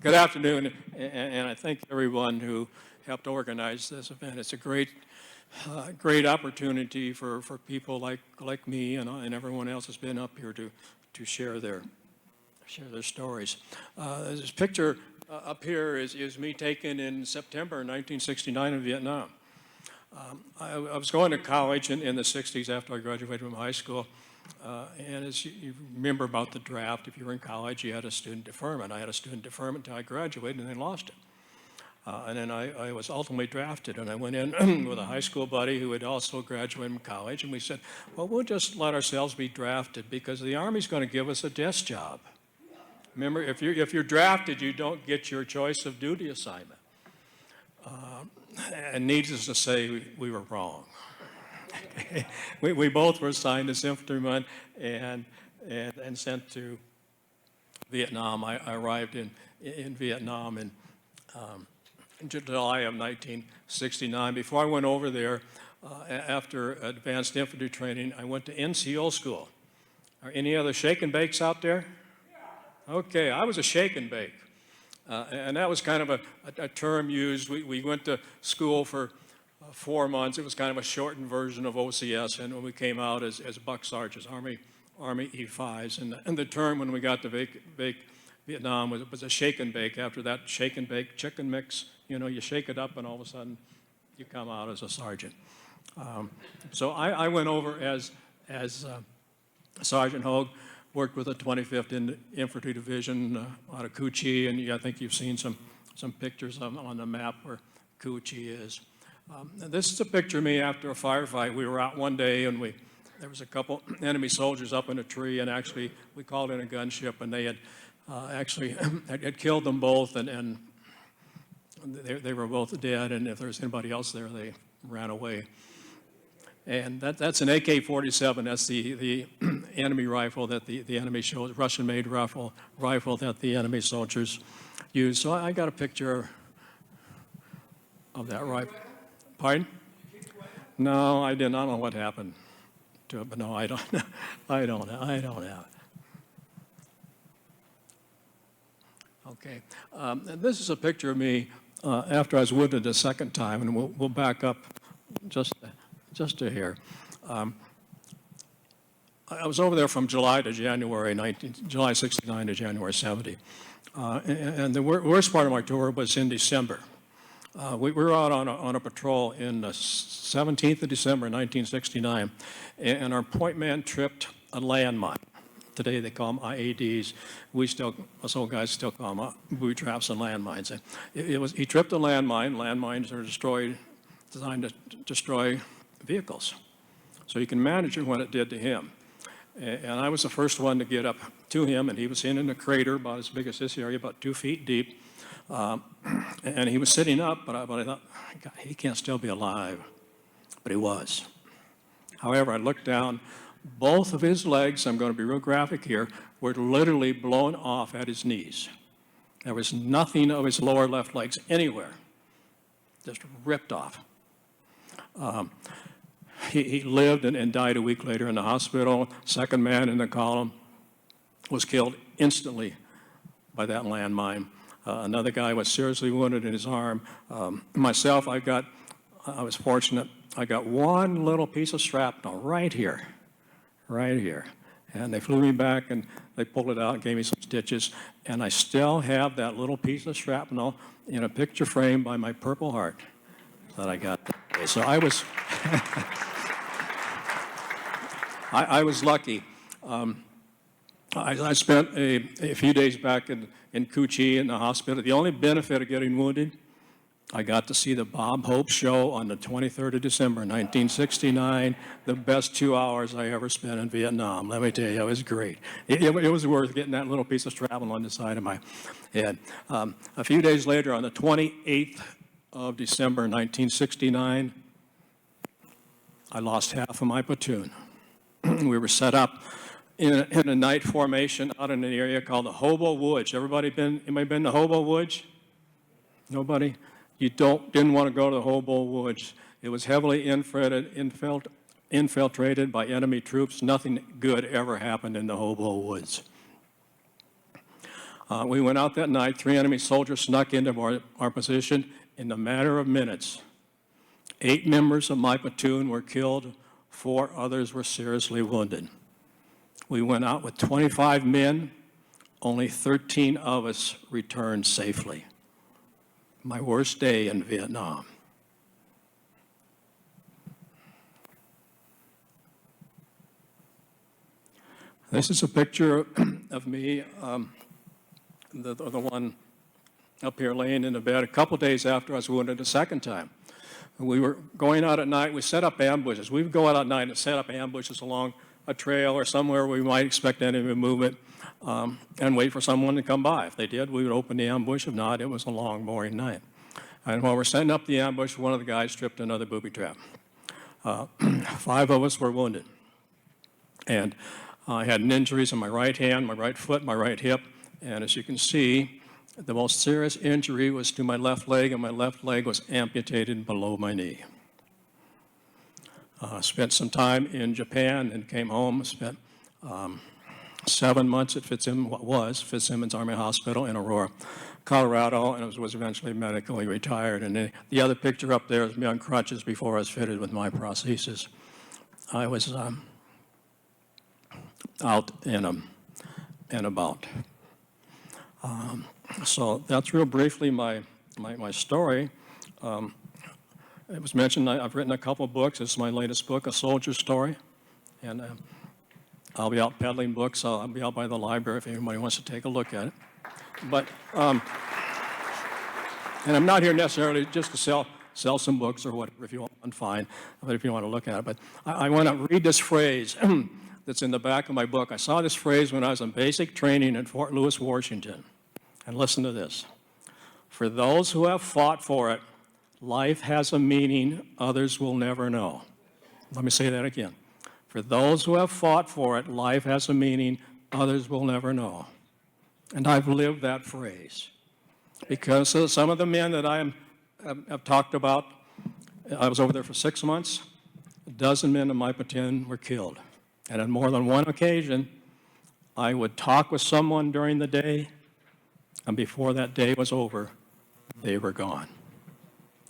Good afternoon, and I thank everyone who helped organize this event. It's a great opportunity for people like me and everyone else has been up here to share their stories. This picture up here is me taken in September 1969 in Vietnam. I was going to college in the 60s after I graduated from high school. And as you remember about the draft, if you were in college, you had a student deferment. I had a student deferment until I graduated and then lost it. And then I was ultimately drafted, and I went in with a high school buddy who had also graduated from college, and we said, well, we'll just let ourselves be drafted because the Army's going to give us a desk job. Remember, if you're drafted, you don't get your choice of duty assignment. And needless to say, we were wrong. we both were assigned as infantrymen and sent to Vietnam. I arrived in Vietnam in July of 1969. Before I went over there, after advanced infantry training, I went to NCO school. Are any other shake and bakes out there? Okay, I was a shake and bake. And that was kind of a term used. We went to school for 4 months. It was kind of a shortened version of OCS, and when we came out as buck sergeants, Army E5s. And the term when we got to Vietnam was a shake and bake. After that, shake and bake chicken mix. You know, you shake it up, and all of a sudden, you come out as a sergeant. So I went over as Sergeant Hogue, worked with the 25th Infantry Division out of Cu Chi, and I think you've seen some pictures on the map where Cu Chi is. This is a picture of me after a firefight. We were out one day, and there was a couple enemy soldiers up in a tree, and actually we called in a gunship, and they had actually had killed them both, and they were both dead, and if there was anybody else there, they ran away. And that's an AK-47. That's the enemy rifle that the enemy showed, Russian-made rifle that the enemy soldiers used. So I got a picture of that rifle. Pardon? No, I didn't. I don't know what happened to it, but no, I don't. I don't have it. Okay. And this is a picture of me after I was wounded a second time, and we'll back up just to here. I was over there from July to January July 69 to January 70. And the worst part of my tour was in December. We were out on a patrol in the 17th of December, 1969, and our point man tripped a landmine. Today they call them IEDs. Us old guys still call them booby traps and landmines. He tripped a landmine. Landmines are designed to destroy vehicles. So you can imagine what it did to him. And I was the first one to get up to him, and he was in a crater about as big as this area, about 2 feet deep. And he was sitting up, but I thought, God, he can't still be alive. But he was. However, I looked down. Both of his legs, I'm going to be real graphic here, were literally blown off at his knees. There was nothing of his lower left legs anywhere. Just ripped off. He lived and died a week later in the hospital. Second man in the column was killed instantly by that landmine. Another guy was seriously wounded in his arm. Myself, I was fortunate. I got one little piece of shrapnel right here. And they flew me back, and they pulled it out and gave me some stitches. And I still have that little piece of shrapnel in a picture frame by my Purple Heart that I got that day. So I was, I was lucky. I spent a few days back in Cu Chi in the hospital. The only benefit of getting wounded, I got to see the Bob Hope show on the 23rd of December, 1969, the best 2 hours I ever spent in Vietnam. Let me tell you, it was great. It was worth getting that little piece of shrapnel on the side of my head. A few days later, on the 28th of December, 1969, I lost half of my platoon. We were set up in a night formation out in an area called the Hobo Woods. Anybody been to Hobo Woods? Nobody? You didn't want to go to the Hobo Woods. It was heavily infiltrated by enemy troops. Nothing good ever happened in the Hobo Woods. We went out that night. 3 enemy soldiers snuck into our position in a matter of minutes. 8 members of my platoon were killed. 4 others were seriously wounded. We went out with 25 men. Only 13 of us returned safely. My worst day in Vietnam. This is a picture of me, the one up here laying in the bed a couple days after I was wounded the second time. We were going out at night. We set up ambushes. We would go out at night and set up ambushes along a trail or somewhere we might expect enemy movement and wait for someone to come by. If they did, we would open the ambush. If not, it was a long, boring night. And while we're setting up the ambush, one of the guys tripped another booby trap. 5 of us were wounded. And I had injuries in my right hand, my right foot, my right hip. And as you can see, the most serious injury was to my left leg, and my left leg was amputated below my knee. Spent some time in Japan and came home. Spent 7 months at Fitzsimmons Army Hospital in Aurora, Colorado, and was eventually medically retired. And the other picture up there is me on crutches before I was fitted with my prosthesis. I was out and about. So that's real briefly my story. It was mentioned I've written a couple of books. This is my latest book, A Soldier's Story. And I'll be out peddling books. I'll be out by the library if anybody wants to take a look at it. But, and I'm not here necessarily just to sell some books or whatever, if you want, fine, but if you want to look at it. But I want to read this phrase that's in the back of my book. I saw this phrase when I was in basic training in Fort Lewis, Washington. And listen to this. For those who have fought for it, life has a meaning others will never know. Let me say that again. For those who have fought for it, life has a meaning others will never know. And I've lived that phrase. Because some of the men that I have talked about, I was over there for 6 months. A dozen men in my platoon were killed. And on more than one occasion, I would talk with someone during the day, and before that day was over, they were gone.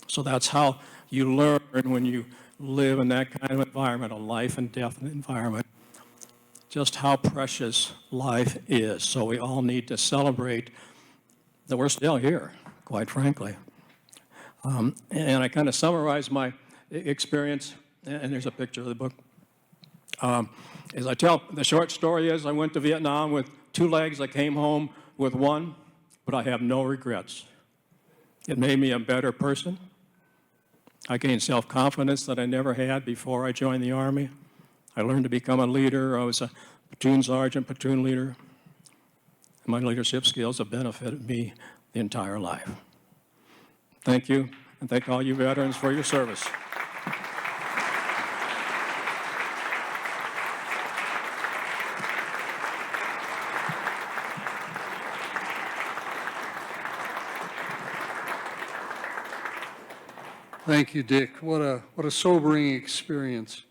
So that's how you learn when you live in that kind of environment, a life and death environment, just how precious life is. So we all need to celebrate that we're still here, quite frankly. And I kind of summarize my experience, and there's a picture of the book. As I tell, the short story is I went to Vietnam with 2 legs. I came home with 1, but I have no regrets. It made me a better person. I gained self-confidence that I never had before I joined the Army. I learned to become a leader. I was a platoon sergeant, platoon leader. My leadership skills have benefited me the entire life. Thank you, and thank all you veterans for your service. Thank you, Dick. What a sobering experience.